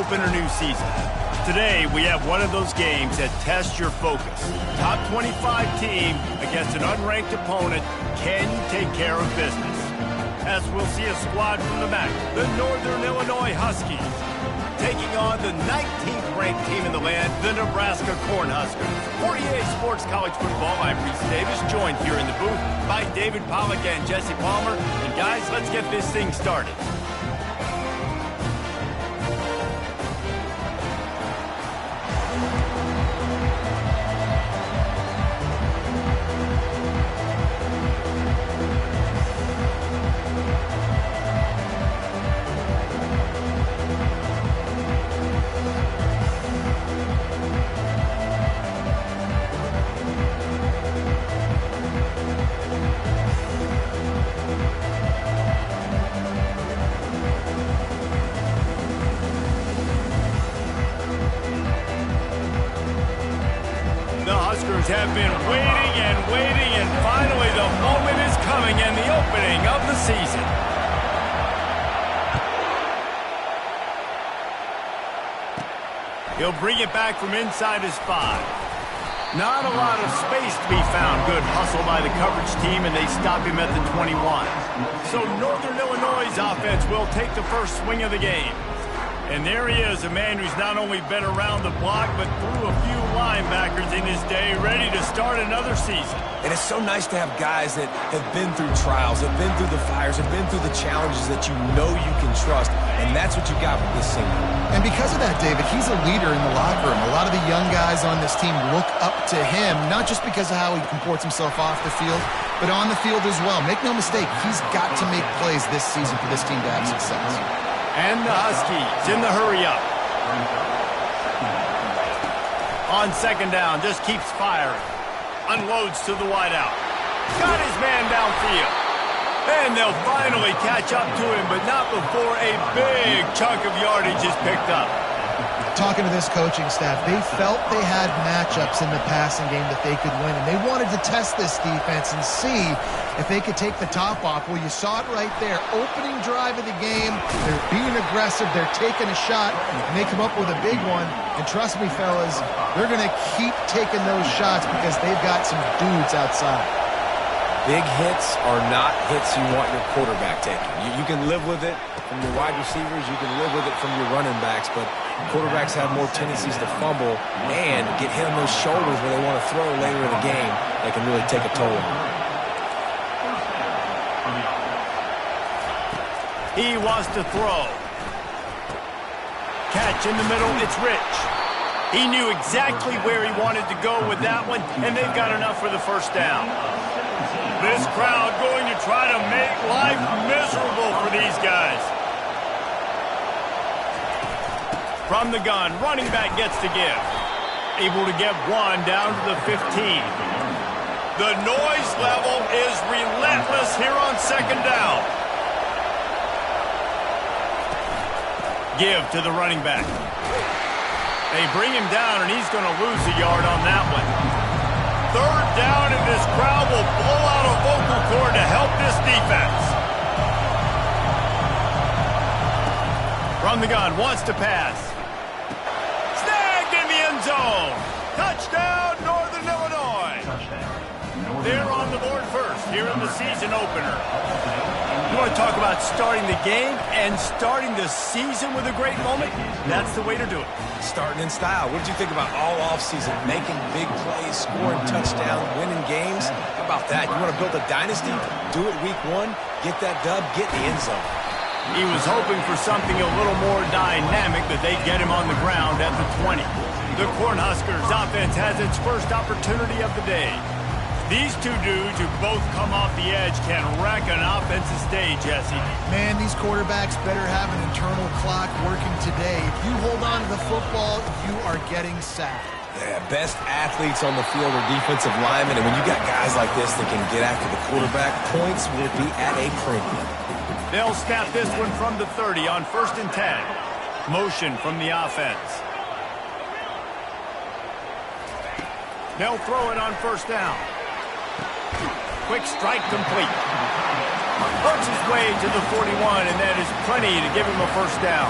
open a new season. Today, we have one of those games that tests your focus. Top 25 team against an unranked opponent. Can you take care of business? As we'll see a squad from the MAC, the Northern Illinois Huskies, taking on the 19th ranked team in the land, the Nebraska Cornhuskers. For EA Sports College Football, I'm Reese Davis, joined here in the booth by David Pollack and Jesse Palmer. And guys, let's get this thing started. Have been waiting, and finally the moment is coming and the opening of the season. He'll bring it back from inside his 5. Not a lot of space to be found. Good hustle by the coverage team, and they stop him at the 21. So Northern Illinois' offense will take the first swing of the game. And there he is, a man who's not only been around the block, but through a few linebackers in his day, ready to start another season. And it's so nice to have guys that have been through trials, have been through the fires, have been through the challenges that you know you can trust. And that's what you got with this senior. And because of that, David, he's a leader in the locker room. A lot of the young guys on this team look up to him, not just because of how he comports himself off the field, but on the field as well. Make no mistake, he's got to make plays this season for this team to have success. And the Huskies in the hurry-up. On second down, just keeps firing. Unloads to the wideout. Got his man downfield. And they'll finally catch up to him, but not before a big chunk of yardage is picked up. Talking to this coaching staff, they felt they had matchups in the passing game that they could win, and they wanted to test this defense and see if they could take the top off. Well, you saw it right there. Opening drive of the game, they're being aggressive, they're taking a shot, and they come up with a big one. And trust me, fellas, they're going to keep taking those shots because they've got some dudes outside. Big hits are not hits you want your quarterback taking. You can live with it from your wide receivers, you can live with it from your running backs, but quarterbacks have more tendencies to fumble and get hit on those shoulders where they want to throw later in the game. That can really take a toll on them. He wants to throw. Catch in the middle, it's Rich. He knew exactly where he wanted to go with that one, and they've got enough for the first down. This crowd going to try to make life miserable for these guys. From the gun, running back gets to give. Able to get one down to the 15. The noise level is relentless here on second down. Give to the running back. They bring him down, and he's going to lose a yard on that one. Third down, and this crowd will blow out a vocal cord to help this defense. From the gun, wants to pass. Snagged in the end zone. Touchdown, Northern Illinois. They're on the board first here in the season opener. You want to talk about starting the game and starting the season with a great moment? That's the way to do it. Starting in style. What did you think about all offseason? Making big plays, scoring touchdowns, winning games? How about that? You want to build a dynasty? Do it week 1. Get that dub. Get in the end zone. He was hoping for something a little more dynamic, but they get him on the ground at the 20. The Cornhuskers offense has its first opportunity of the day. These two dudes who both come off the edge can wreck an offensive day, Jesse. Man, these quarterbacks better have an internal clock working today. If you hold on to the football, you are getting sacked. Yeah, best athletes on the field are defensive linemen, and when you got guys like this that can get after the quarterback, points will be at a premium. They'll snap this one from the 30 on 1st and 10. Motion from the offense. They'll throw it on 1st down. Quick strike complete. Works his way to the 41, and that is plenty to give him a 1st down.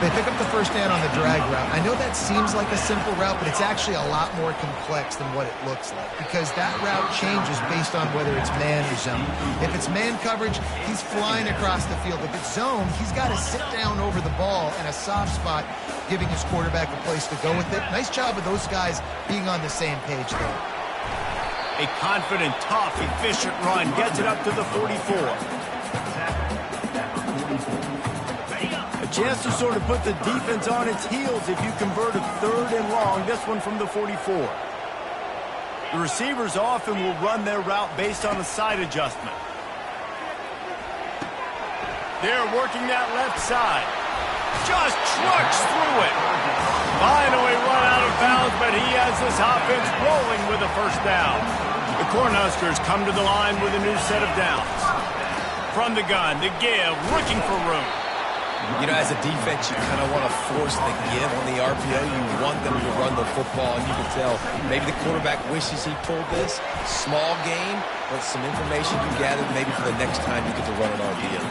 They pick up the first down on the drag route. I know that seems like a simple route, but it's actually a lot more complex than what it looks like because that route changes based on whether it's man or zone. If it's man coverage, he's flying across the field. If it's zone, he's got to sit down over the ball in a soft spot, giving his quarterback a place to go with it. Nice job of those guys being on the same page there. A confident, tough, efficient run gets it up to the 44. A chance to sort of put the defense on its heels if you convert a 3rd and long, this one from the 44. The receivers often will run their route based on a side adjustment. They're working that left side. Just trucks through it. Finally run out of bounds, but he has this offense rolling with a first down. The Cornhuskers come to the line with a new set of downs. From the gun, the give, looking for room. You know, as a defense, you kind of want to force the give on the RPO. You want them to run the football, and you can tell maybe the quarterback wishes he pulled this. Small game, but some information you gathered maybe for the next time you get to run an RPO.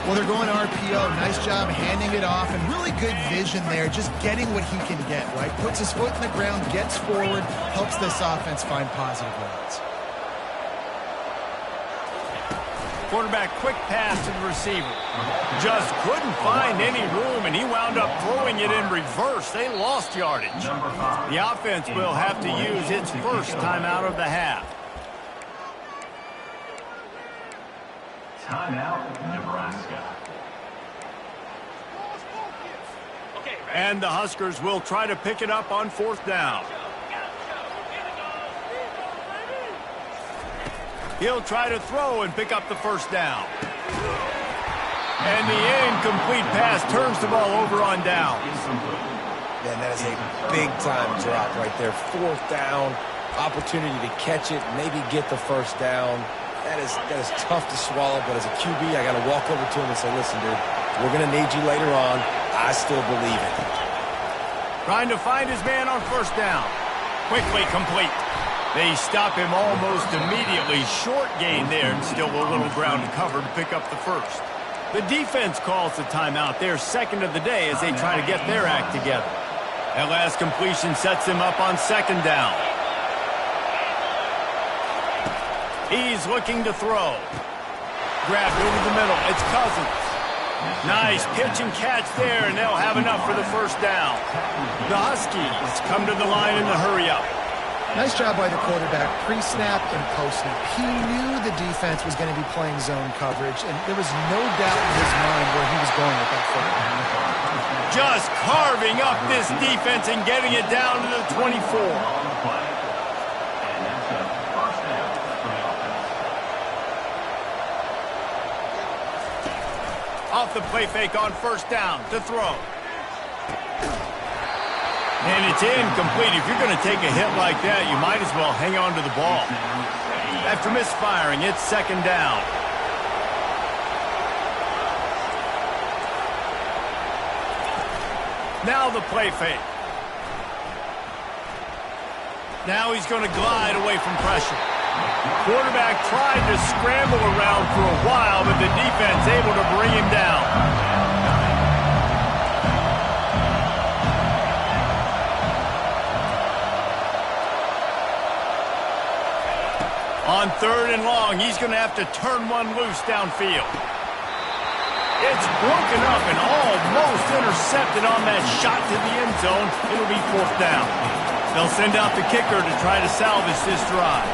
Well, they're going RPO. Nice job handing it off, and really good vision there, just getting what he can get, right? Puts his foot in the ground, gets forward, helps this offense find positive routes. Quarterback quick pass to the receiver. Just couldn't find any room, and he wound up throwing it in reverse. They lost yardage. The offense will have to use its first timeout of the half. Timeout, Nebraska. And the Huskers will try to pick it up on 4th down. He'll try to throw and pick up the first down. And the incomplete pass turns the ball over on downs. Man, that is a big-time drop right there. 4th down, opportunity to catch it, maybe get the first down. That is tough to swallow, but as a QB, I got to walk over to him and say, listen, dude, we're going to need you later on. I still believe it. Trying to find his man on first down. Quickly complete. They stop him almost immediately. Short gain there, and still a little ground to cover to pick up the first. The defense calls the timeout. Their second of the day as they try to get their act together. That last completion sets him up on 2nd down. He's looking to throw. Grabbed over the middle. It's Cousins. Nice pitch and catch there, and they'll have enough for the first down. The Huskies come to the line in the hurry-up. Nice job by the quarterback, pre-snap and post-snap. He knew the defense was going to be playing zone coverage, and there was no doubt in his mind where he was going with that football. Just carving up this defense and getting it down to the 24. Off the play fake on first down to throw. And it's incomplete. If you're going to take a hit like that, you might as well hang on to the ball. After misfiring, it's 2nd down. Now the play fake. Now he's going to glide away from pressure. Quarterback tried to scramble around for a while, but the defense able to bring him down. On 3rd and long, he's going to have to turn one loose downfield. It's broken up and almost intercepted on that shot to the end zone. It'll be 4th down. They'll send out the kicker to try to salvage this drive.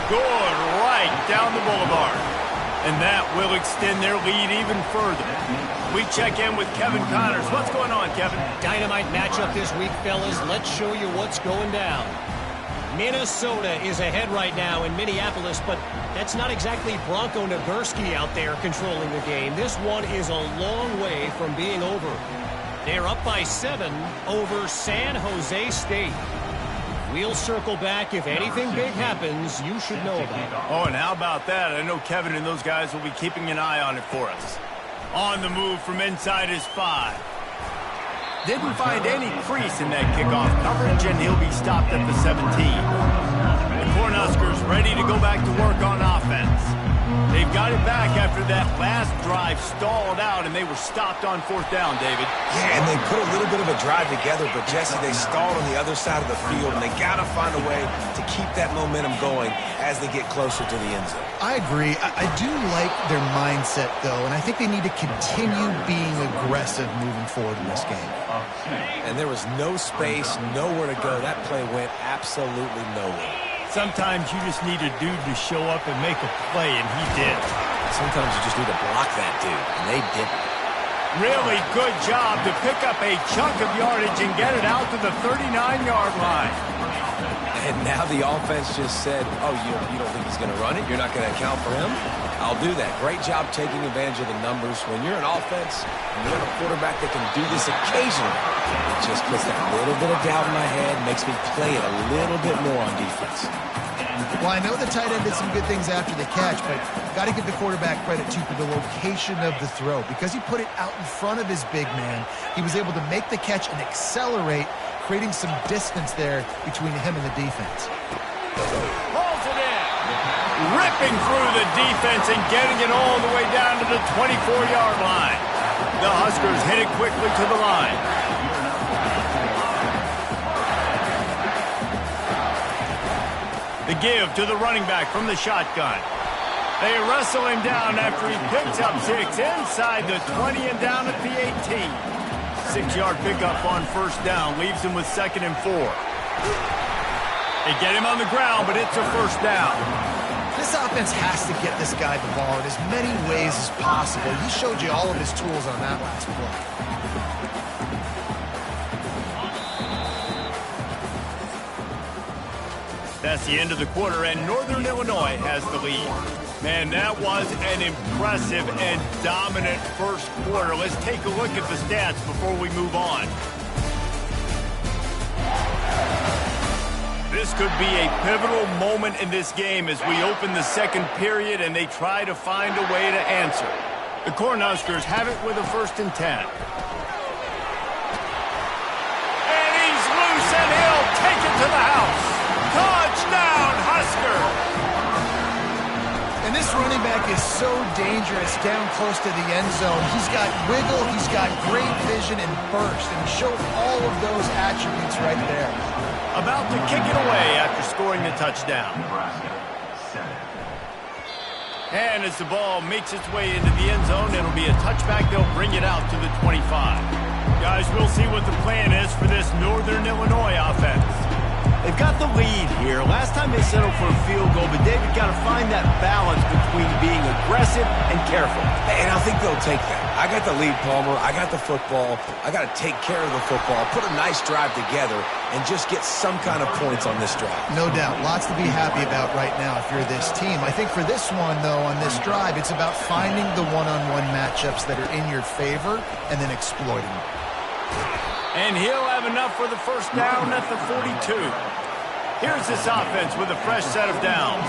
Good right down the boulevard. And that will extend their lead even further. We check in with Kevin Connors. What's going on, Kevin? Dynamite matchup this week, fellas. Let's show you what's going down. Minnesota is ahead right now in Minneapolis, but that's not exactly Bronco Nagurski out there controlling the game. This one is a long way from being over. They're up by 7 over San Jose State. We'll circle back. If anything big happens, you should know about it. Oh, and how about that? I know Kevin and those guys will be keeping an eye on it for us. On the move from inside his 5. Didn't find any crease in that kickoff coverage, and he'll be stopped at the 17. The Cornhuskers ready to go back to work on offense. They They've got it back after that last drive stalled out, and they were stopped on fourth down, David. Yeah, and they put a little bit of a drive together, but, Jesse, they stalled on the other side of the field, and they got to find a way to keep that momentum going as they get closer to the end zone. I agree. I do like their mindset, though, and I think they need to continue being aggressive moving forward in this game. And there was no space, nowhere to go. That play went absolutely nowhere. Sometimes you just need a dude to show up and make a play, and he did. Sometimes you just need to block that dude, and they didn't. Really good job to pick up a chunk of yardage and get it out to the 39-yard line. And now the offense just said, oh, you don't think he's going to run it? You're not going to account for him? I'll do that. Great job taking advantage of the numbers. When you're an offense and you have a quarterback that can do this occasionally, it just puts that little bit of doubt in my head, makes me play it a little bit more on defense. Well, I know the tight end did some good things after the catch, but got to give the quarterback credit, too, for the location of the throw. Because he put it out in front of his big man, he was able to make the catch and accelerate, creating some distance there between him and the defense. Pulls it in. Ripping through the defense and getting it all the way down to the 24-yard line. The Huskers hit it quickly to the line. The give to the running back from the shotgun. They wrestle him down after he picks up 6 inside the 20 and down at the 18. 6-yard pickup on first down leaves him with 2nd and 4. They get him on the ground, but it's a first down. This offense has to get this guy the ball in as many ways as possible. He showed you all of his tools on that last play. That's the end of the quarter, and Northern Illinois has the lead. Man, that was an impressive and dominant first quarter. Let's take a look at the stats before we move on. This could be a pivotal moment in this game as we open the second period and they try to find a way to answer. The Cornhuskers have it with a 1st and 10. And he's loose, and he'll take it to the house. Touchdown, Husker! And this running back is so dangerous down close to the end zone. He's got wiggle, he's got great vision and burst, and he showed all of those attributes right there. About to kick it away after scoring the touchdown. And as the ball makes its way into the end zone, it'll be a touchback. They'll bring it out to the 25. Guys, we'll see what the plan is for this Northern Illinois offense. They've got the lead here. Last time they settled for a field goal, but David got to find that balance between being aggressive and careful. And I think they'll take that. I got the lead, Palmer. I got the football. I got to take care of the football, put a nice drive together, and just get some kind of points on this drive. No doubt. Lots to be happy about right now if you're this team. I think for this one, though, on this drive, it's about finding the one-on-one matchups that are in your favor and then exploiting them. And he'll have enough for the first down at the 42. Here's this offense with a fresh set of downs.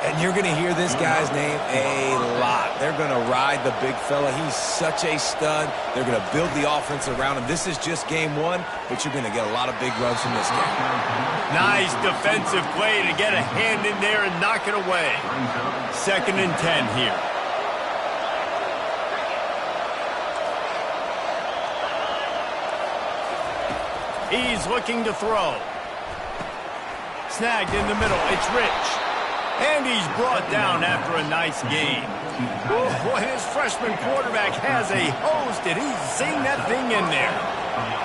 And you're going to hear this guy's name a lot. They're going to ride the big fella. He's such a stud. They're going to build the offense around him. This is just game one, but you're going to get a lot of big runs from this game. Nice defensive play to get a hand in there and knock it away. 2nd and 10 here. He's looking to throw. Snagged in the middle. It's Rich. And he's brought down after a nice game. Oh, boy, his freshman quarterback has a host, and he's seen that thing in there.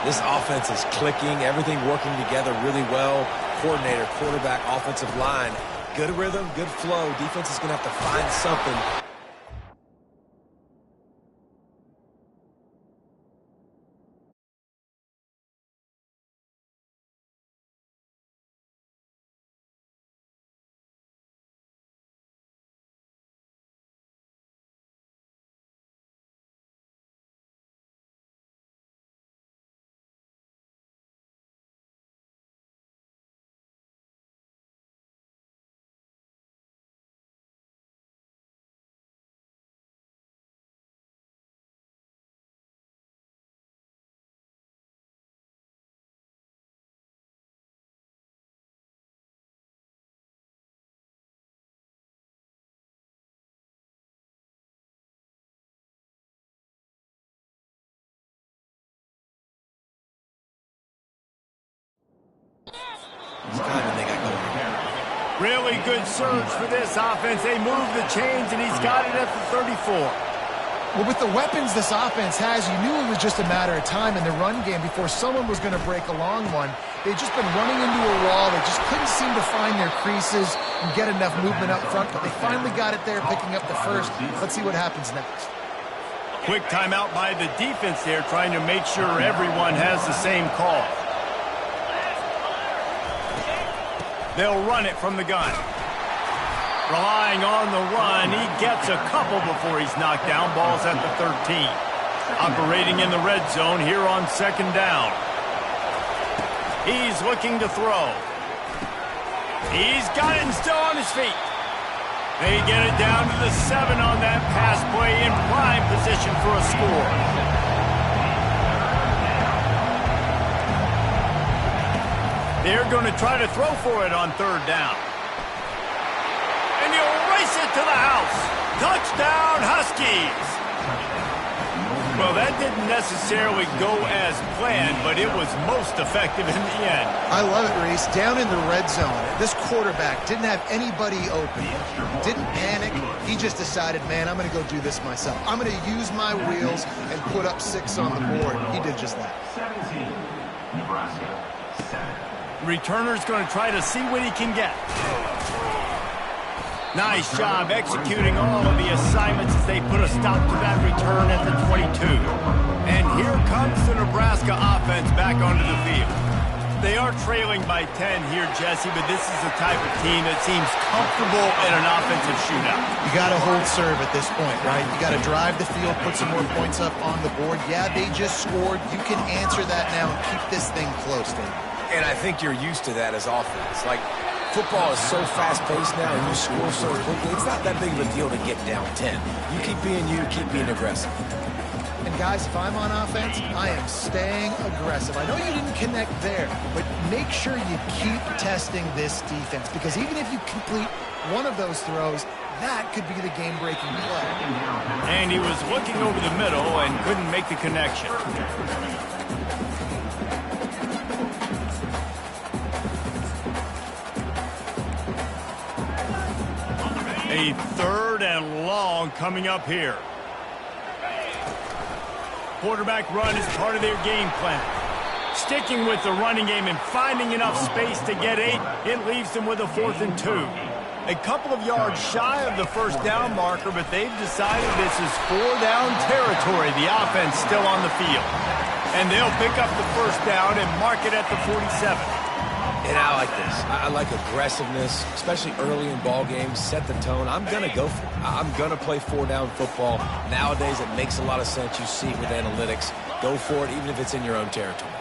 This offense is clicking. Everything working together really well. Coordinator, quarterback, offensive line. Good rhythm, good flow. Defense is going to have to find something Really good surge for this offense. They move the chains, and he's got it at the 34. Well, with the weapons this offense has, you knew it was just a matter of time in the run game before someone was going to break a long one. They'd just been running into a wall. They just couldn't seem to find their creases and get enough movement up front, but they finally got it there, picking up the first. Let's see what happens next. Quick timeout by the defense there, trying to make sure everyone has the same call. They'll run it from the gun. Relying on the run, he gets a couple before he's knocked down. Ball's at the 13. Operating in the red zone here on second down. He's looking to throw. He's got it and still on his feet. They get it down to the 7 on that pass play, in prime position for a score. They're going to try to throw for it on third down. And he'll race it to the house. Touchdown, Huskies. Well, that didn't necessarily go as planned, but it was most effective in the end. I love it, Reese. Down in the red zone, this quarterback didn't have anybody open. Didn't panic. He just decided, man, I'm going to go do this myself. I'm going to use my wheels and put up 6 on the board. He did just that. 17, Nebraska, 7. Returner's going to try to see what he can get. Nice job executing all of the assignments as they put a stop to that return at the 22. And here comes the Nebraska offense back onto the field. They are trailing by 10 here, Jesse, but this is the type of team that seems comfortable in an offensive shootout. You got to hold serve at this point, right? You got to drive the field, put some more points up on the board. Yeah, they just scored. You can answer that now and keep this thing close, Dave. And I think you're used to that as offense. Like, football is so fast-paced now, and you score so quickly, it's not that big of a deal to get down 10. You keep being aggressive. And guys, if I'm on offense, I am staying aggressive. I know you didn't connect there, but make sure you keep testing this defense, because even if you complete one of those throws, that could be the game-breaking play. And he was looking over the middle and couldn't make the connection. A third and long coming up here. Quarterback run is part of their game plan. Sticking with the running game and finding enough space to get 8, it leaves them with a 4th and 2. A couple of yards shy of the first down marker, but they've decided this is 4-down territory. The offense still on the field. And they'll pick up the first down and mark it at the 47. And I like this. I like aggressiveness, especially early in ball games. Set the tone. I'm going to go for it. I'm going to play 4-down football. Nowadays, it makes a lot of sense. You see it with analytics. Go for it, even if it's in your own territory.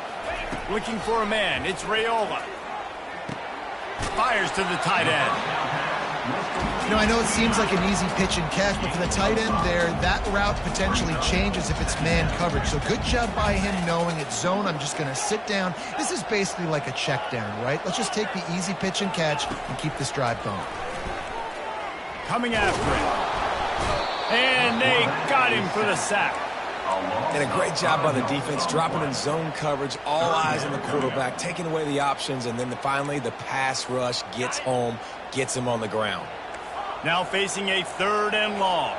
Looking for a man. It's Raiola. Fires to the tight end. You know, I know it seems like an easy pitch and catch, but for the tight end there, that route potentially changes if it's man coverage. So good job by him knowing it's zone. I'm just going to sit down. This is basically like a check down, right? Let's just take the easy pitch and catch and keep this drive going. Coming after him. And they got him for the sack. And a great job by the defense, dropping in zone coverage, all eyes on the quarterback, taking away the options, and then finally the pass rush gets home, gets him on the ground. Now facing a 3rd and long.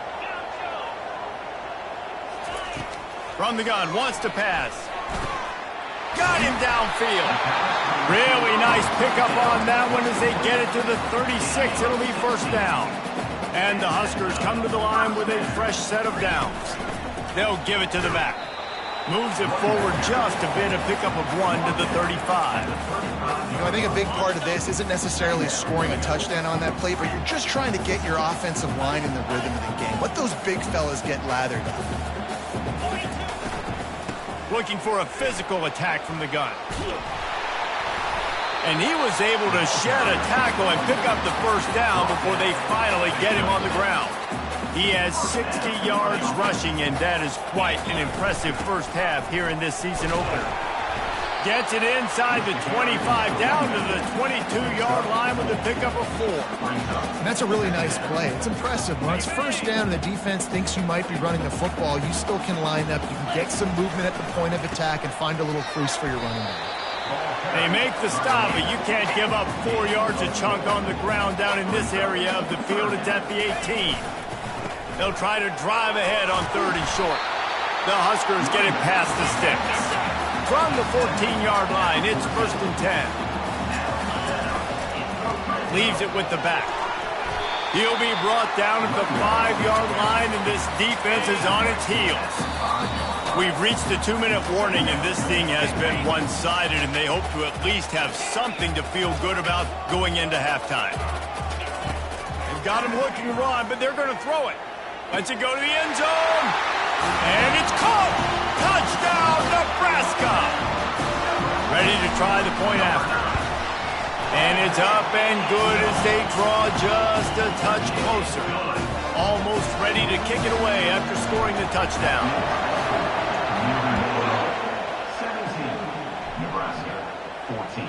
From the gun, wants to pass. Got him downfield. Really nice pickup on that one as they get it to the 36. It'll be first down. And the Huskers come to the line with a fresh set of downs. They'll give it to the back. Moves it forward just a bit, a pickup of 1 to the 35. You know, I think a big part of this isn't necessarily scoring a touchdown on that play, but you're just trying to get your offensive line in the rhythm of the game. Let those big fellas get lathered up. Looking for a physical attack from the gun. And he was able to shed a tackle and pick up the first down before they finally get him on the ground. He has 60 yards rushing, and that is quite an impressive first half here in this season opener. Gets it inside the 25, down to the 22-yard line with a pickup of 4. And that's a really nice play. It's impressive. When it's first down and the defense thinks you might be running the football, you still can line up. You can get some movement at the point of attack and find a little crease for your running back. They make the stop, but you can't give up 4 yards a chunk on the ground down in this area of the field. It's at the 18. They'll try to drive ahead on 3rd and short. The Huskers get it past the sticks. From the 14-yard line, it's 1st and 10. Leaves it with the back. He'll be brought down at the 5-yard line, and this defense is on its heels. We've reached the 2-minute warning, and this thing has been one-sided, and they hope to at least have something to feel good about going into halftime. They've got him looking to run, but they're going to throw it. Lets it go to the end zone, and it's caught! Touchdown, Nebraska! Ready to try the point after. And it's up and good as they draw just a touch closer. Almost ready to kick it away after scoring the touchdown. 17, Nebraska 14.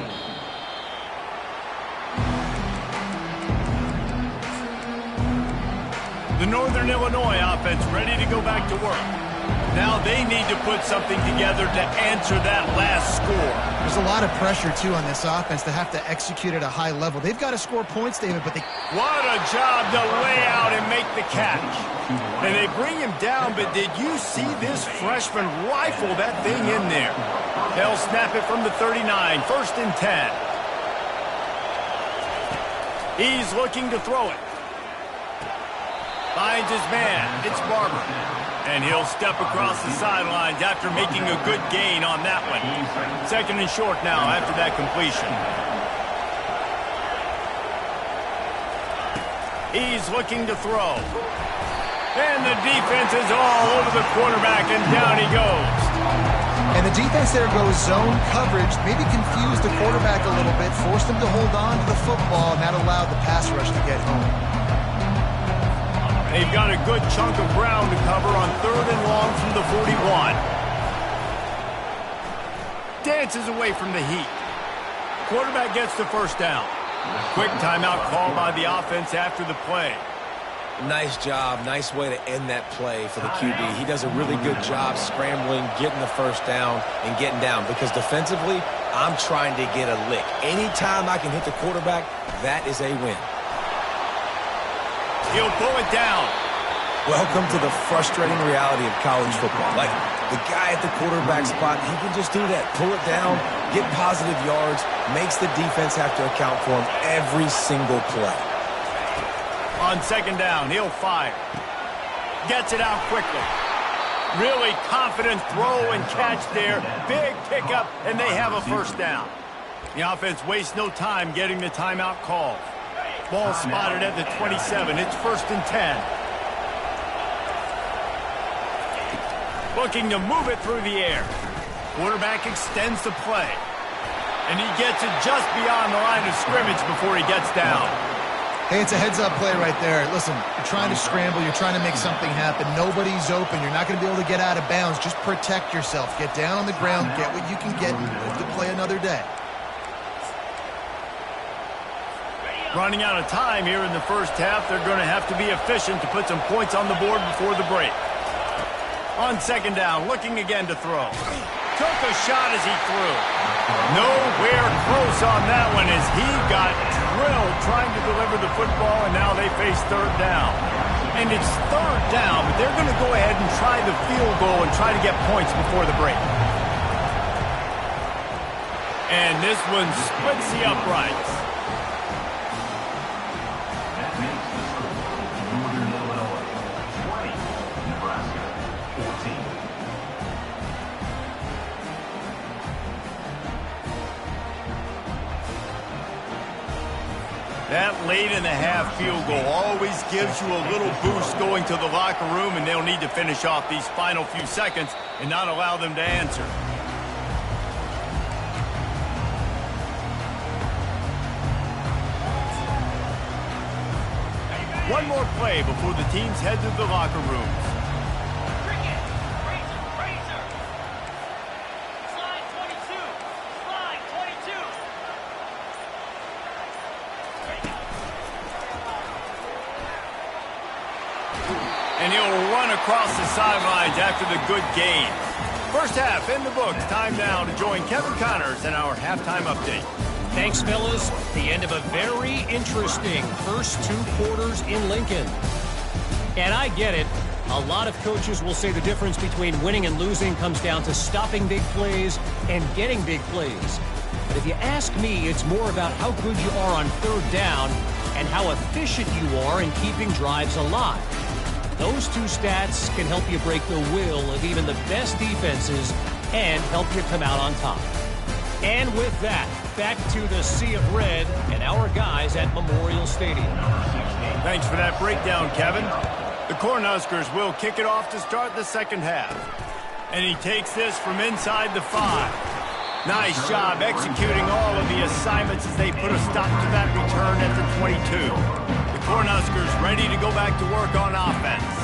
The Northern Illinois offense ready to go back to work. Now they need to put something together to answer that last score. There's a lot of pressure, too, on this offense to have to execute at a high level. They've got to score points, David, but they... What a job to lay out and make the catch. And they bring him down, but did you see this freshman rifle that thing in there? They'll snap it from the 39, 1st and 10. He's looking to throw it. Finds his man. It's Barber. And he'll step across the sidelines after making a good gain on that one. 2nd and short now after that completion. He's looking to throw. And the defense is all over the quarterback, and down he goes. And the defense there goes zone coverage, maybe confused the quarterback a little bit, forced him to hold on to the football, and that allowed the pass rush to get home. They've got a good chunk of ground to cover on 3rd and long from the 41. Dances away from the heat. Quarterback gets the 1st down. Quick timeout call by the offense after the play. Nice job. Nice way to end that play for the QB. He does a really good job scrambling, getting the 1st down, and getting down. Because defensively, I'm trying to get a lick. Anytime I can hit the quarterback, that is a win. He'll pull it down. Welcome to the frustrating reality of college football. Like, the guy at the quarterback spot, he can just do that. Pull it down, get positive yards, makes the defense have to account for him every single play. On 2nd down, he'll fire. Gets it out quickly. Really confident throw and catch there. Big pickup, and they have a 1st down. The offense wastes no time getting the timeout call. Ball spotted at the 27. It's 1st and 10. Looking to move it through the air. Quarterback extends the play. And he gets it just beyond the line of scrimmage before he gets down. Hey, it's a heads-up play right there. Listen, you're trying to scramble. You're trying to make something happen. Nobody's open. You're not going to be able to get out of bounds. Just protect yourself. Get down on the ground. Get what you can get. Live to play another day. Running out of time here in the 1st half. They're going to have to be efficient to put some points on the board before the break. On 2nd down, looking again to throw. Took a shot as he threw. Nowhere close on that one as he got drilled trying to deliver the football, and now they face 3rd down. And it's 3rd down, but they're going to go ahead and try the field goal and try to get points before the break. And this one splits the uprights. Northern Illinois 20, Nebraska 14. That late in the half field goal always gives you a little boost going to the locker room, and they'll need to finish off these final few seconds and not allow them to answer. One more play before the teams head to the locker rooms. And he'll run across the sidelines after the good gain. First half in the books. Time now to join Kevin Connors in our halftime update. Thanks, fellas. The end of a very interesting first 2 quarters in Lincoln. And I get it. A lot of coaches will say the difference between winning and losing comes down to stopping big plays and getting big plays. But if you ask me, it's more about how good you are on third down and how efficient you are in keeping drives alive. Those 2 stats can help you break the will of even the best defenses and help you come out on top. And with that, back to the Sea of Red and our guys at Memorial Stadium. Thanks for that breakdown, Kevin. The Cornhuskers will kick it off to start the second half. And he takes this from inside the 5. Nice job executing all of the assignments as they put a stop to that return at the 22. The Cornhuskers ready to go back to work on offense.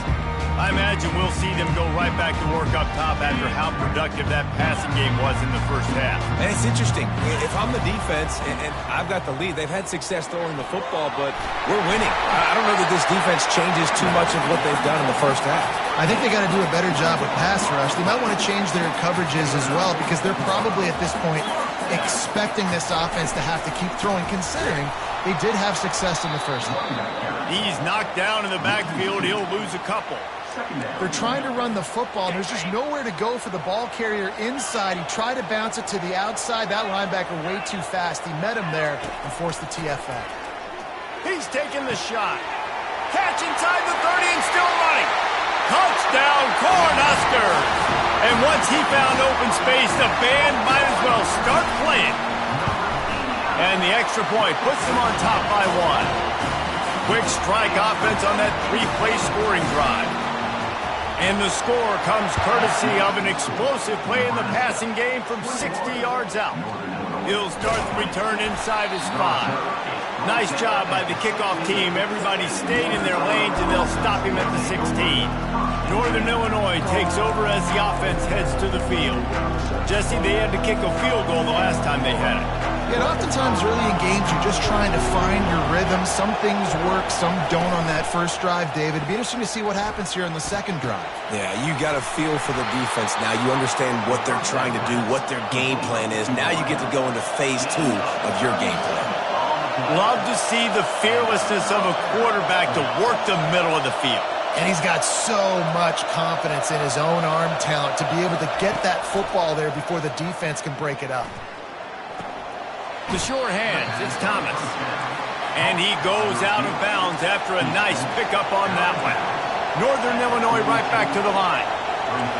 I imagine we'll see them go right back to work up top after how productive that passing game was in the first half. And it's interesting. If I'm the defense and I've got the lead, they've had success throwing the football, but we're winning. I don't know that this defense changes too much of what they've done in the first half. I think they got to do a better job with pass rush. They might want to change their coverages as well because they're probably at this point expecting this offense to have to keep throwing, considering they did have success in the first half. He's knocked down in the backfield. He'll lose a couple. They're trying to run the football, and there's just nowhere to go for the ball carrier inside. He tried to bounce it to the outside. That linebacker way too fast. He met him there and forced the TFL. He's taking the shot. Catch inside the 30 and still running. Touchdown, Cornhuskers! And once he found open space, the band might as well start playing. And the extra point puts them on top by 1. Quick strike offense on that 3-play scoring drive. And the score comes courtesy of an explosive play in the passing game from 60 yards out. He'll start the return inside his 5. Nice job by the kickoff team. Everybody stayed in their lanes, and they'll stop him at the 16. Northern Illinois takes over as the offense heads to the field. Jesse, they had to kick a field goal the last time they had it. And oftentimes early in games, you're just trying to find your rhythm. Some things work, some don't on that first drive, David. It'd be interesting to see what happens here in the second drive. Yeah, you got a feel for the defense now. You understand what they're trying to do, what their game plan is. Now you get to go into phase 2 of your game plan. Love to see the fearlessness of a quarterback to work the middle of the field. And he's got so much confidence in his own arm talent to be able to get that football there before the defense can break it up. The short hands, it's Thomas. And he goes out of bounds after a nice pickup on that one. Northern Illinois right back to the line.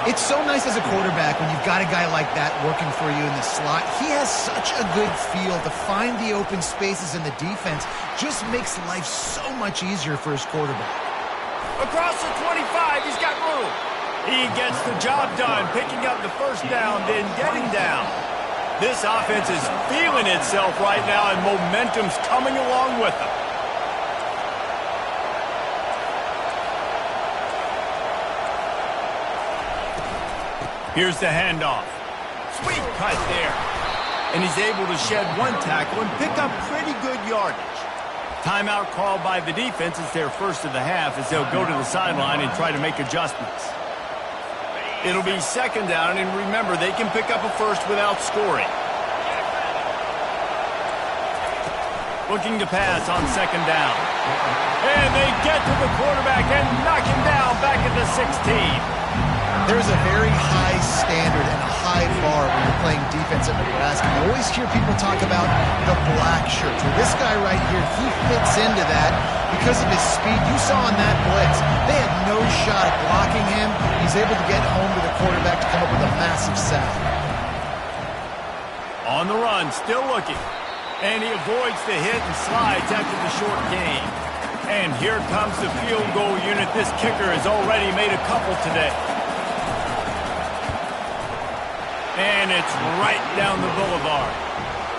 It's so nice as a quarterback when you've got a guy like that working for you in the slot. He has such a good feel to find the open spaces in the defense. Just makes life so much easier for his quarterback. Across the 25, he's got room. He gets the job done, picking up the first down, then getting down. This offense is feeling itself right now, and momentum's coming along with them. Here's the handoff. Sweet cut there. And he's able to shed 1 tackle and pick up pretty good yardage. Timeout called by the defense. It's their first of the half as they'll go to the sideline and try to make adjustments. It'll be second down, and remember, they can pick up a first without scoring. Looking to pass on second down. And they get to the quarterback and knock him down back at the 16. There's a very high standard and a high bar when you're playing defense at Nebraska. You always hear people talk about the black shirts. Well, this guy right here, he fits into that because of his speed. You saw on that blitz, they had no shot at blocking him. He's able to get home to the quarterback to come up with a massive sack. On the run, still looking. And he avoids the hit and slides after the short gain. And here comes the field goal unit. This kicker has already made a couple today. And it's right down the boulevard.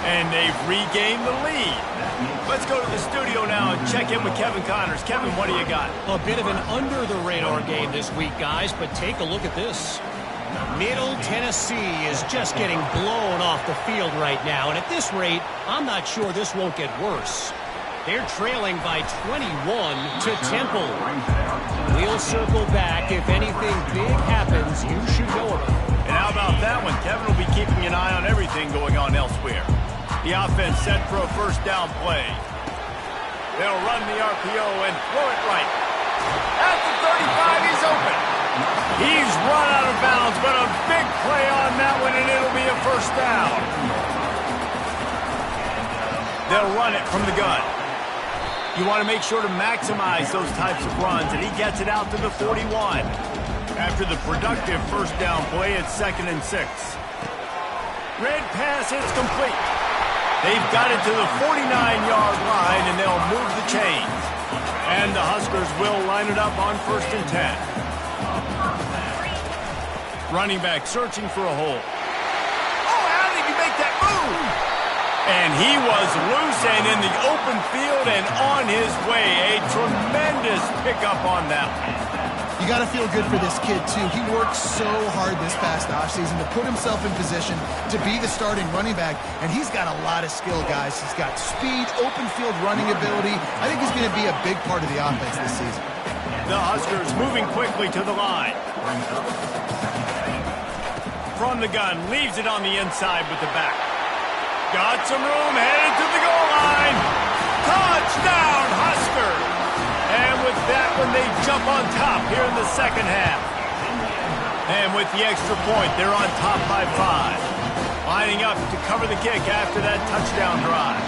And they've regained the lead. Let's go to the studio now and check in with Kevin Connors. Kevin, what do you got? A bit of an under-the-radar game this week, guys, but take a look at this. Middle Tennessee is just getting blown off the field right now, and at this rate, I'm not sure this won't get worse. They're trailing by 21 to Temple. We'll circle back. If anything big happens, you should know about it. And how about that one? Kevin will be keeping an eye on everything going on elsewhere. The offense set for a first down play. They'll run the RPO and throw it right. At the 35, he's open. He's run out of bounds, but a big play on that one, and it'll be a first down. They'll run it from the gun. You want to make sure to maximize those types of runs, and he gets it out to the 41. After the productive first down play, it's 2nd and 6. Red pass, it's complete. They've got it to the 49-yard line, and they'll move the chains. And the Huskers will line it up on 1st and 10. Running back searching for a hole. Oh, how did he make that move? And he was loose and in the open field and on his way. A tremendous pickup on that one. You got to feel good for this kid, too. He worked so hard this past offseason to put himself in position to be the starting running back, and he's got a lot of skill, guys. He's got speed, open field running ability. I think he's going to be a big part of the offense this season. The Huskers moving quickly to the line. From the gun, leaves it on the inside with the back. Got some room, headed to the goal line. Touchdown, Huskers! And with that one, they jump on top here in the second half. And with the extra point, they're on top by 5. Lining up to cover the kick after that touchdown drive.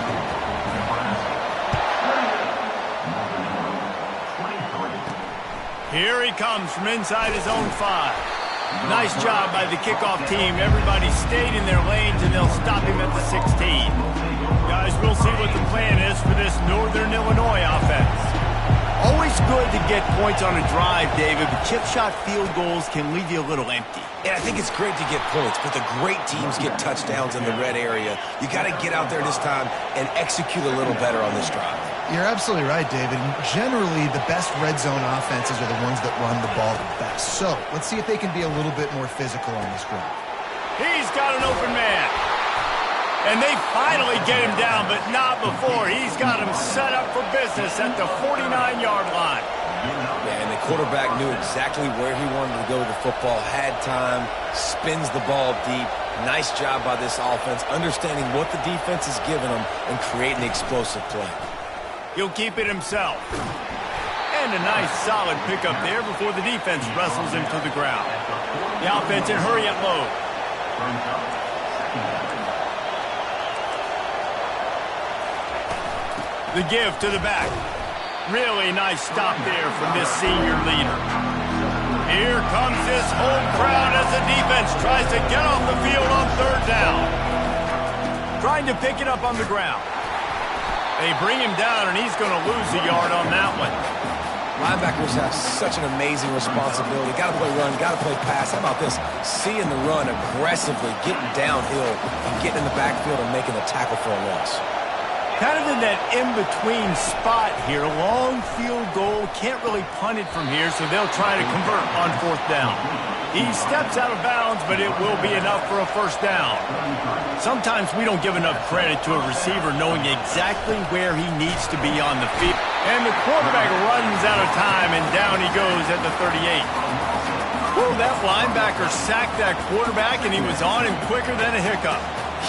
Here he comes from inside his own 5. Nice job by the kickoff team. Everybody stayed in their lanes, and they'll stop him at the 16. Guys, we'll see what the plan is for this Northern Illinois offense. Always good to get points on a drive, David, but chip shot field goals can leave you a little empty. Yeah, I think it's great to get points, but the great teams get touchdowns in the red area. You got to get out there this time and execute a little better on this drive. You're absolutely right, David. Generally, the best red zone offenses are the ones that run the ball the best. So, let's see if they can be a little bit more physical on this drive. He's got an open man. And they finally get him down, but not before. He's got him set up for business at the 49-yard line. Yeah, and the quarterback knew exactly where he wanted to go with the football, had time, spins the ball deep. Nice job by this offense, understanding what the defense is giving them and creating the explosive play. He'll keep it himself. And a nice solid pickup there before the defense wrestles him to the ground. The offense in hurry up mode. The give to the back. Really nice stop there from this senior leader. Here comes this home crowd as the defense tries to get off the field on 3rd down. Trying to pick it up on the ground. They bring him down, and he's going to lose a yard on that one. Linebackers have such an amazing responsibility. Got to play run, got to play pass. How about this? Seeing the run aggressively, getting downhill, and getting in the backfield and making a tackle for a loss. Kind of in that in-between spot here. Long field goal. Can't really punt it from here, so they'll try to convert on 4th down. He steps out of bounds, but it will be enough for a first down. Sometimes we don't give enough credit to a receiver knowing exactly where he needs to be on the field. And the quarterback runs out of time, and down he goes at the 38. Whoa, that linebacker sacked that quarterback, and he was on him quicker than a hiccup.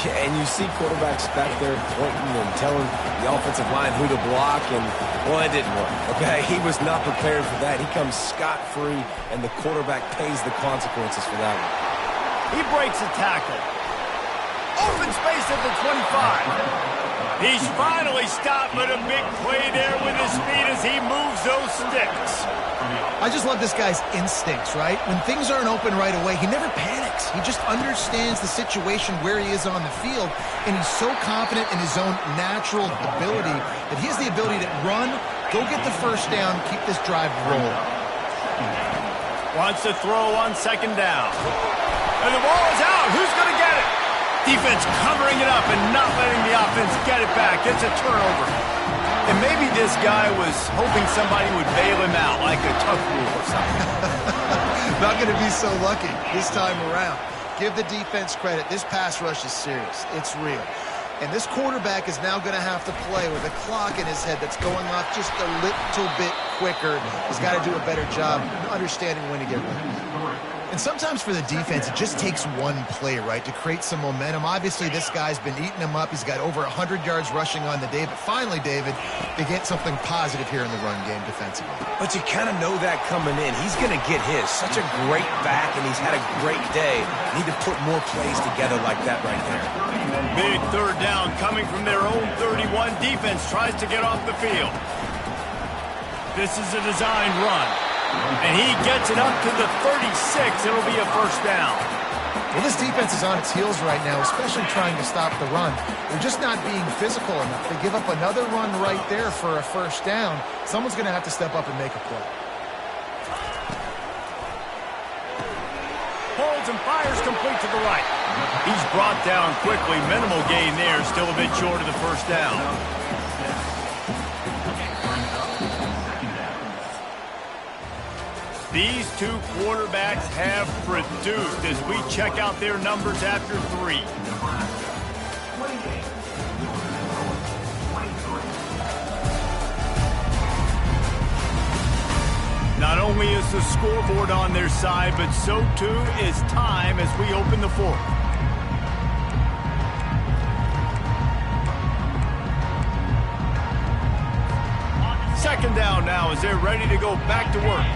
Yeah, and you see quarterbacks back there pointing and telling the offensive line who to block, and, well, it didn't work, okay? He was not prepared for that. He comes scot-free, and the quarterback pays the consequences for that one. He breaks a tackle. Open space at the 25. He's finally stopped, but a big play there with his feet as he moves those sticks. I just love this guy's instincts, right? When things aren't open right away, he never panics. He just understands the situation where he is on the field, and he's so confident in his own natural ability that he has the ability to run, go get the first down, keep this drive rolling. Wants to throw on 2nd down. And the ball is out. Who's going to get it? Defense covering it up and not letting the offense get it back. It's a turnover. And maybe this guy was hoping somebody would bail him out, like a tough rule or something. Not going to be so lucky this time around. Give the defense credit. This pass rush is serious. It's real. And this quarterback is now going to have to play with a clock in his head that's going off just a little bit quicker. He's got to do a better job understanding when to get ready. And sometimes for the defense, it just takes one play, right, to create some momentum. Obviously, this guy's been eating them up. He's got over 100 yards rushing on the day. But finally, David, they get something positive here in the run game defensively. But you kind of know that coming in. He's going to get his. Such a great back, and he's had a great day. Need to put more plays together like that right there. Big third down coming from their own 31. Defense tries to get off the field. This is a designed run. And he gets it up to the 36. It'll be a first down. Well, this defense is on its heels right now, especially trying to stop the run. They're just not being physical enough. They give up another run right there for a first down. Someone's going to have to step up and make a play. Holds and fires complete to the right. He's brought down quickly. Minimal gain there. Still a bit short of the first down. These two quarterbacks have produced as we check out their numbers after 3. Not only is the scoreboard on their side, but so too is time as we open the 4th. Second down now as they're ready to go back to work.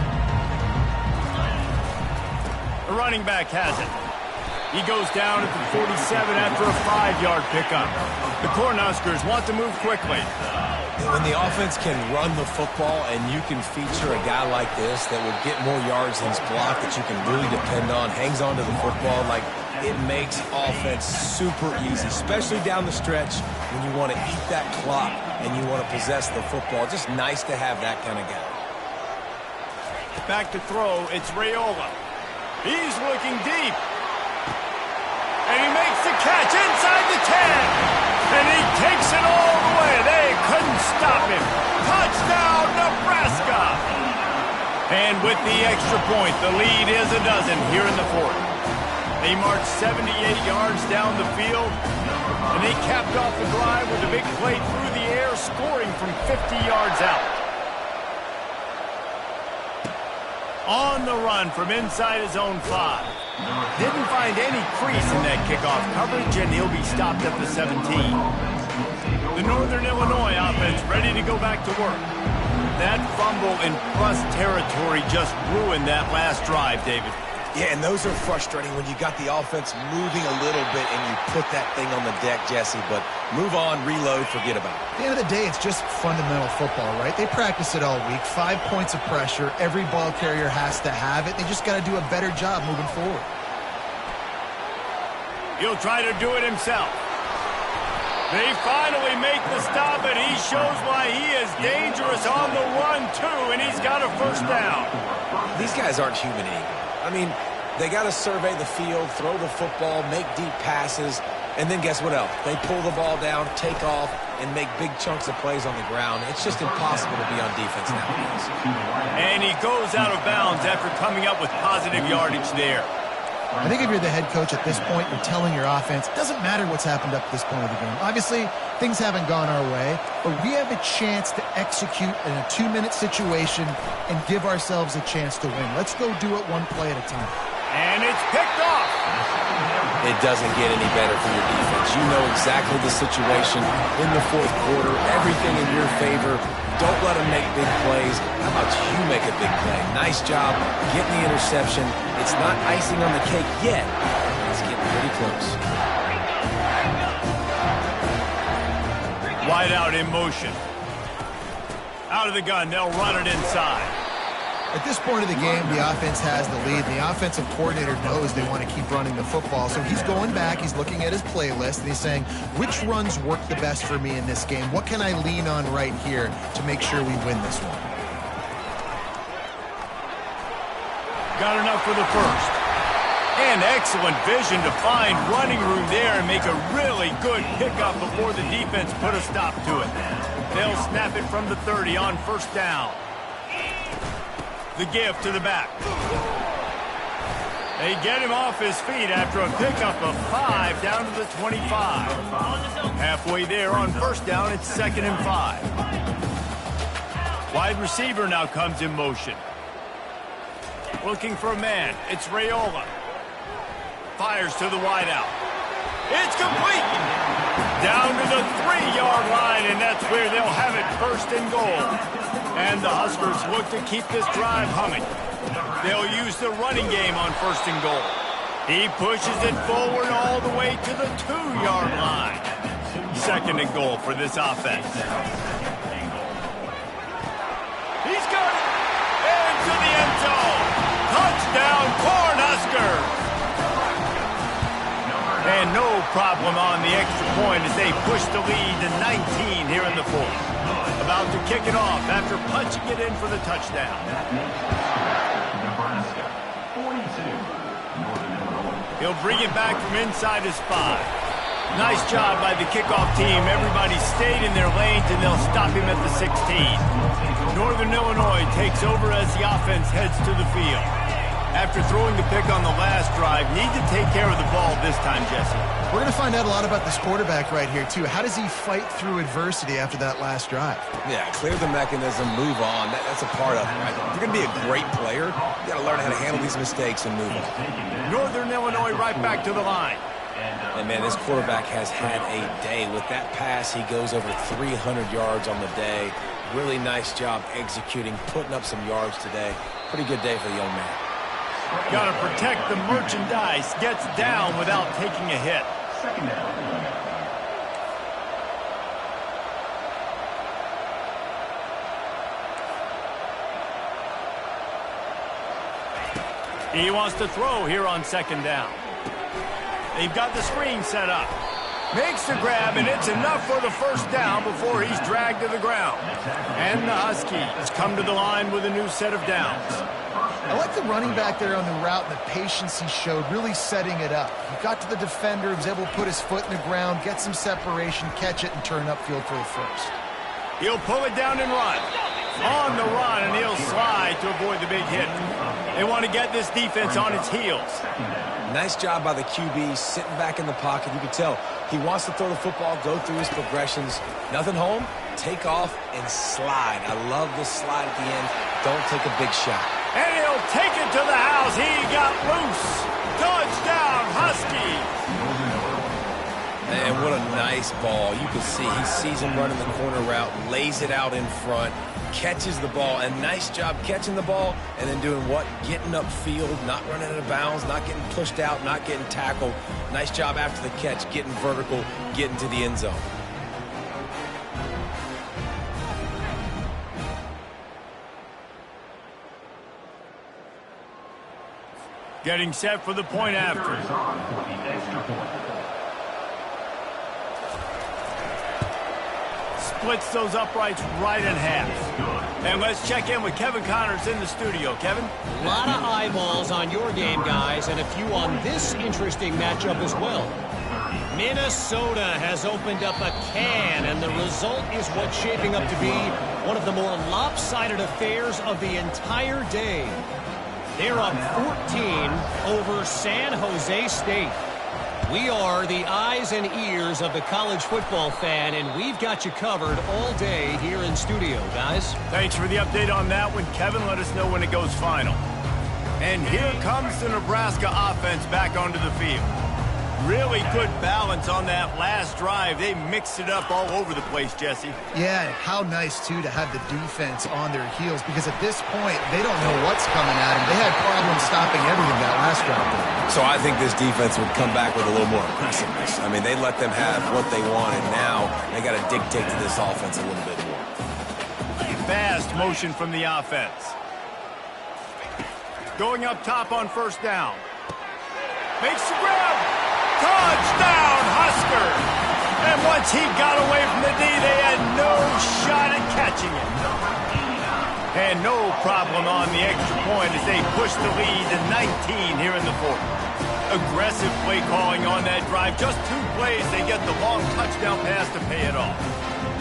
The running back has it. He goes down at the 47 after a 5-yard pickup. The Cornhuskers want to move quickly. When the offense can run the football and you can feature a guy like this that will get more yards than his block that you can really depend on, hangs on to the football, like it makes offense super easy, especially down the stretch when you want to eat that clock and you want to possess the football. Just nice to have that kind of guy. Back to throw, it's Raiola. He's looking deep. And he makes the catch inside the 10. And he takes it all the way. They couldn't stop him. Touchdown, Nebraska. And with the extra point, the lead is a dozen here in the 4th. They marched 78 yards down the field. And they capped off the drive with a big play through the air, scoring from 50 yards out. On the run from inside his own 5. Didn't find any crease in that kickoff coverage, and he'll be stopped at the 17. The Northern Illinois offense ready to go back to work. That fumble in plus territory just ruined that last drive, David. Yeah, and those are frustrating when you got the offense moving a little bit and you put that thing on the deck, Jesse. But move on, reload, forget about it. At the end of the day, it's just fundamental football, right? They practice it all week. 5 points of pressure. Every ball carrier has to have it. They just got to do a better job moving forward. He'll try to do it himself. They finally make the stop, and he shows why he is dangerous on the run, too, and he's got a first down. These guys aren't human anymore. I mean, they got to survey the field, throw the football, make deep passes, and then guess what else? They pull the ball down, take off, and make big chunks of plays on the ground. It's just impossible to be on defense nowadays. And he goes out of bounds after coming up with positive yardage there. I think if you're the head coach at this point, you're telling your offense, it doesn't matter what's happened up to this point of the game. Obviously, things haven't gone our way, but we have a chance to execute in a 2-minute situation and give ourselves a chance to win. Let's go do it one play at a time. And it's picked off. It doesn't get any better for your defense. You know exactly the situation in the 4th quarter, everything in your favor. Don't let them make big plays. How about you make a big play? Nice job getting the interception. It's not icing on the cake yet. It's getting pretty close. Wide out in motion. Out of the gun, they'll run it inside. At this point of the game, the offense has the lead. The offensive coordinator knows they want to keep running the football. So he's going back, he's looking at his playlist, and he's saying, which runs work the best for me in this game? What can I lean on right here to make sure we win this one? Got enough for the first. And excellent vision to find running room there and make a really good pickup before the defense put a stop to it. They'll snap it from the 30 on first down. The give to the back. They get him off his feet after a pickup of 5 down to the 25. Halfway there on first down, it's 2nd and 5. Wide receiver now comes in motion. looking for a man. It's Raiola. Fires to the wideout. It's complete. Down to the 3-yard line, and that's where they'll have it, first and goal. And the Huskers look to keep this drive humming. They'll use the running game on first and goal. He pushes it forward all the way to the 2-yard line. Second and goal for this offense. He's got it. Into the end zone. Touchdown, Cornhuskers. And no problem on the extra point as they push the lead to 19 here in the fourth. About to kick it off after punching it in for the touchdown. Nebraska, 42. Northern Illinois. He'll bring it back from inside his 5. Nice job by the kickoff team. Everybody stayed in their lanes, and they'll stop him at the 16. Northern Illinois takes over as the offense heads to the field. After throwing the pick on the last drive, need to take care of the ball this time, Jesse. We're going to find out a lot about this quarterback right here, too. How does he fight through adversity after that last drive? Yeah, clear the mechanism, move on. That's a part of it, right? If you're going to be a great player, you got to learn how to handle these mistakes and move on. Northern Illinois right back to the line. And, man, this quarterback has had a day. With that pass, he goes over 300 yards on the day. Really nice job executing, putting up some yards today. Pretty good day for the young man. Got to protect the merchandise. Gets down without taking a hit. Second down. He wants to throw here on second down. They've got the screen set up. Makes the grab, and it's enough for the first down before he's dragged to the ground. And the Huskies come to the line with a new set of downs. I like the running back there on the route and the patience he showed, really setting it up. He got to the defender, was able to put his foot in the ground, get some separation, catch it, and turn upfield for the first. He'll pull it down and run. On the run, and he'll slide to avoid the big hit. They want to get this defense on its heels. Nice job by the QB, sitting back in the pocket. You can tell he wants to throw the football, go through his progressions. Nothing home, take off, and slide. I love this slide at the end. Don't take a big shot. And he'll take it to the house. He got loose. Touchdown, Huskies. Man, what a nice ball. You can see he sees him running the corner route, lays it out in front, catches the ball, and nice job catching the ball and then doing what? Getting upfield, not running out of bounds, not getting pushed out, not getting tackled. Nice job after the catch, getting vertical, getting to the end zone. Getting set for the point after. Splits those uprights right in half. And let's check in with Kevin Connors in the studio. Kevin? A lot of eyeballs on your game, guys, and a few on this interesting matchup as well. Minnesota has opened up a can, and the result is what's shaping up to be one of the more lopsided affairs of the entire day. They're up 14 over San Jose State. We are the eyes and ears of the college football fan, and we've got you covered all day here in studio, guys. Thanks for the update on that one, Kevin. Let us know when it goes final. And here comes the Nebraska offense back onto the field. Really good balance on that last drive. They mixed it up all over the place, Jesse. Yeah, how nice, too, to have the defense on their heels, because at this point, they don't know what's coming at them. They had problems stopping everything that last drive. So I think this defense would come back with a little more aggressiveness. I mean, they let them have what they wanted. Now they got to dictate to this offense a little bit more. Fast motion from the offense. Going up top on first down. Makes the grab. Touchdown, Husker! And once he got away from the D, they had no shot at catching it. And no problem on the extra point as they push the lead to 19 here in the fourth. Aggressive play calling on that drive. Just 2 plays, they get the long touchdown pass to pay it off.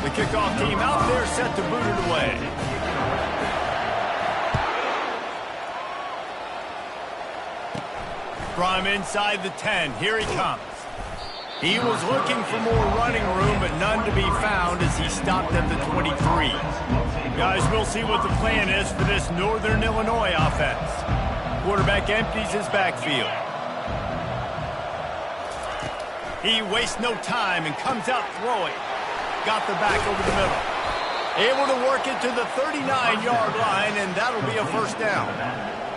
The kickoff team out there set to boot it away. From inside the 10, here he comes. He was looking for more running room, but none to be found as he stopped at the 23. Guys, we'll see what the plan is for this Northern Illinois offense. quarterback empties his backfield. He wastes no time and comes out throwing. Got the back over the middle. Able to work it to the 39-yard line, and that'll be a first down.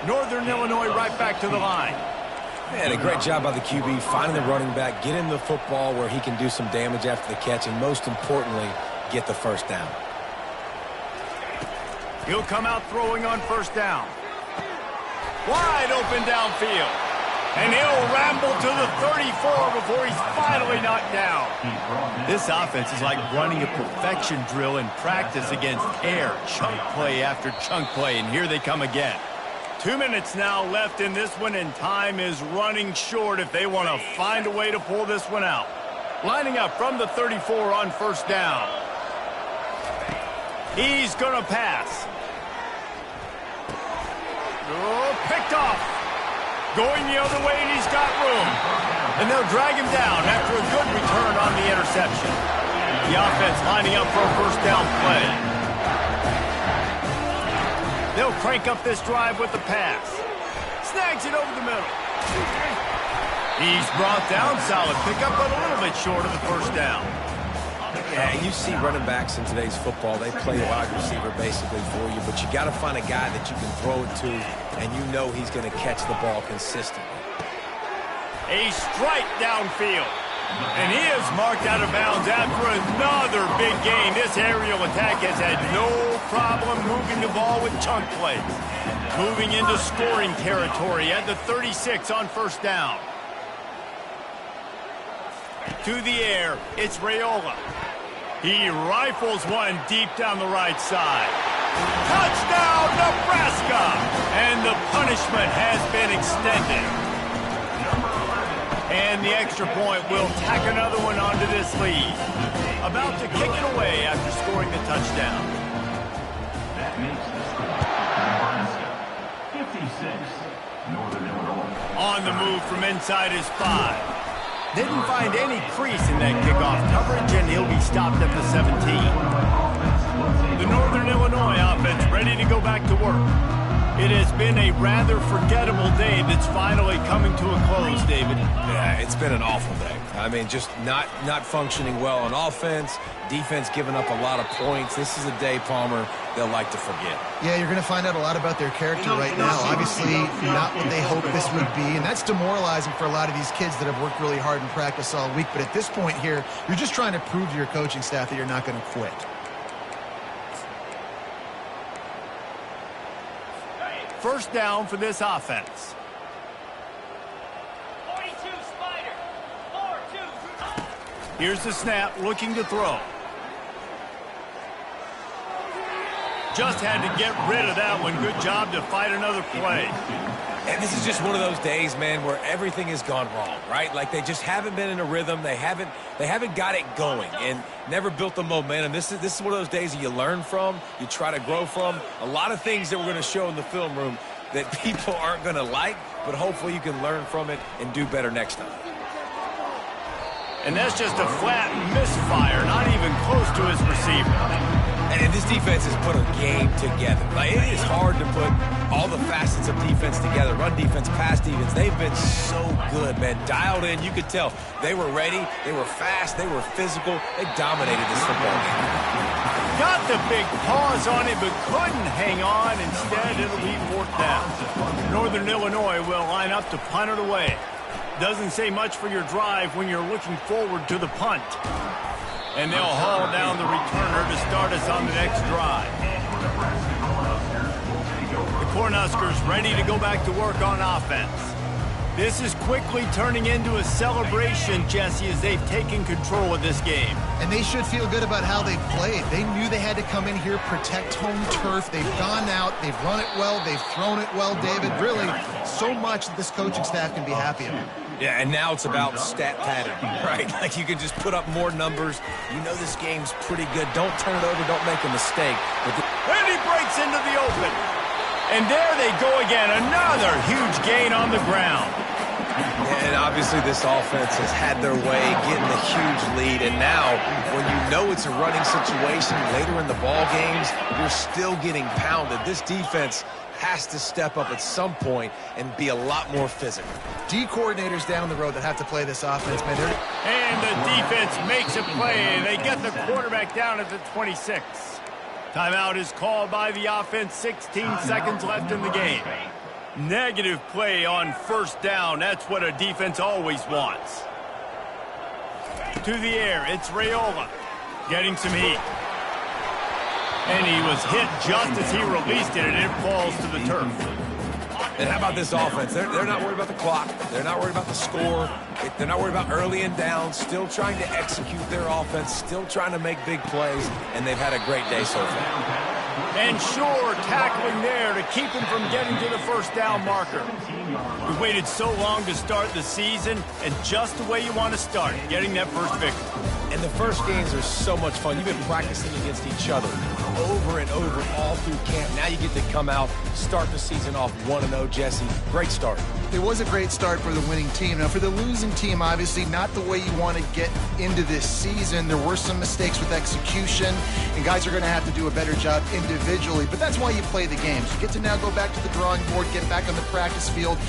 Northern Illinois right back to the line. Man, a great job by the QB finding the running back, getting the football where he can do some damage after the catch, and most importantly, get the first down. He'll come out throwing on first down. Wide open downfield. And he'll ramble to the 34 before he's finally knocked down. This offense is like running a perfection drill in practice against air. Chunk play after chunk play, and here they come again. 2 minutes now left in this one, and time is running short if they want to find a way to pull this one out. Lining up from the 34 on first down. He's going to pass. Oh, picked off. Going the other way, and he's got room. And they'll drag him down after a good return on the interception. The offense lining up for a first down play. They'll crank up this drive with the pass. Snags it over the middle. He's brought down. Solid pickup, but a little bit short of the first down. Yeah, you see running backs in today's football, they play wide receiver basically for you, but you got to find a guy that you can throw it to, and you know he's going to catch the ball consistently. A strike downfield. And he is marked out of bounds after another big gain. This aerial attack has had no problem moving the ball with chunk plays. Moving into scoring territory at the 36 on first down. To the air, it's Raiola. He rifles one deep down the right side. Touchdown, Nebraska! And the punishment has been extended. And the extra point will tack another one onto this lead. About to kick it away after scoring the touchdown. That makes the Nebraska 56, Northern Illinois. On the move from inside his 5. Didn't find any crease in that kickoff coverage, and he'll be stopped at the 17. The Northern Illinois offense ready to go back to work. It has been a rather forgettable day that's finally coming to a close, David. Yeah, it's been an awful day. I mean, just not functioning well on offense, defense giving up a lot of points. This is a day, Palmer, they'll like to forget. Yeah, you're going to find out a lot about their character right now. Obviously, not what they hoped this would be, and that's demoralizing for a lot of these kids that have worked really hard in practice all week. But at this point here, you're just trying to prove to your coaching staff that you're not going to quit. First down for this offense. 42 Spider. 4-2. Here's the snap, looking to throw. Just had to get rid of that one. Good job to fight another play. And this is just one of those days, man, where everything has gone wrong, right? Like they just haven't been in a rhythm. They haven't got it going and never built the momentum. This is one of those days that you learn from, you try to grow from. A lot of things that we're going to show in the film room that people aren't going to like, but hopefully you can learn from it and do better next time. And that's just a flat misfire, not even close to his receiver. And this defense has put a game together. Like, it is hard to put all the facets of defense together. Run defense, pass defense. They've been so good, man. Dialed in. You could tell they were ready. They were fast. They were physical. They dominated this football game. Got the big pause on it, but couldn't hang on. Instead, it'll be fourth down. Northern Illinois will line up to punt it away. Doesn't say much for your drive when you're looking forward to the punt. And they'll haul down the returner to start us on the next drive. The Cornhuskers ready to go back to work on offense. This is quickly turning into a celebration, Jesse, as they've taken control of this game. And they should feel good about how they've played. They knew they had to come in here, protect home turf. They've gone out, they've run it well, they've thrown it well, David. Really, so much that this coaching staff can be happy about. Yeah, and now it's about stat pattern, right? Like you can just put up more numbers. You know this game's pretty good. Don't turn it over. Don't make a mistake. And he breaks into the open. And there they go again. Another huge gain on the ground. And obviously this offense has had their way getting a huge lead, and now when you know it's a running situation later in the ball games, you're still getting pounded. This defense has to step up at some point and be a lot more physical. D coordinators down the road that have to play this offense, man. And the defense makes a play. They get the quarterback down at the 26. Timeout is called by the offense. 16 seconds left in the game. Negative play on first down. That's what a defense always wants. To the air, it's Raiola getting some heat. And he was hit just as he released it, and it falls to the turf. And how about this offense? They're not worried about the clock. They're not worried about the score. They're not worried about early and down. Still trying to execute their offense. Still trying to make big plays. And they've had a great day so far. And sure, tackling there to keep him from getting to the first down marker. We waited so long to start the season, and just the way you want to start, getting that first victory. And the first games are so much fun. You've been practicing against each other over and over all through camp. Now you get to come out, start the season off 1-0, Jesse. Great start. It was a great start for the winning team. Now, for the losing team, obviously not the way you want to get into this season. There were some mistakes with execution, and guys are going to have to do a better job individually. But that's why you play the games. You get to now go back to the drawing board, get back on the practice field,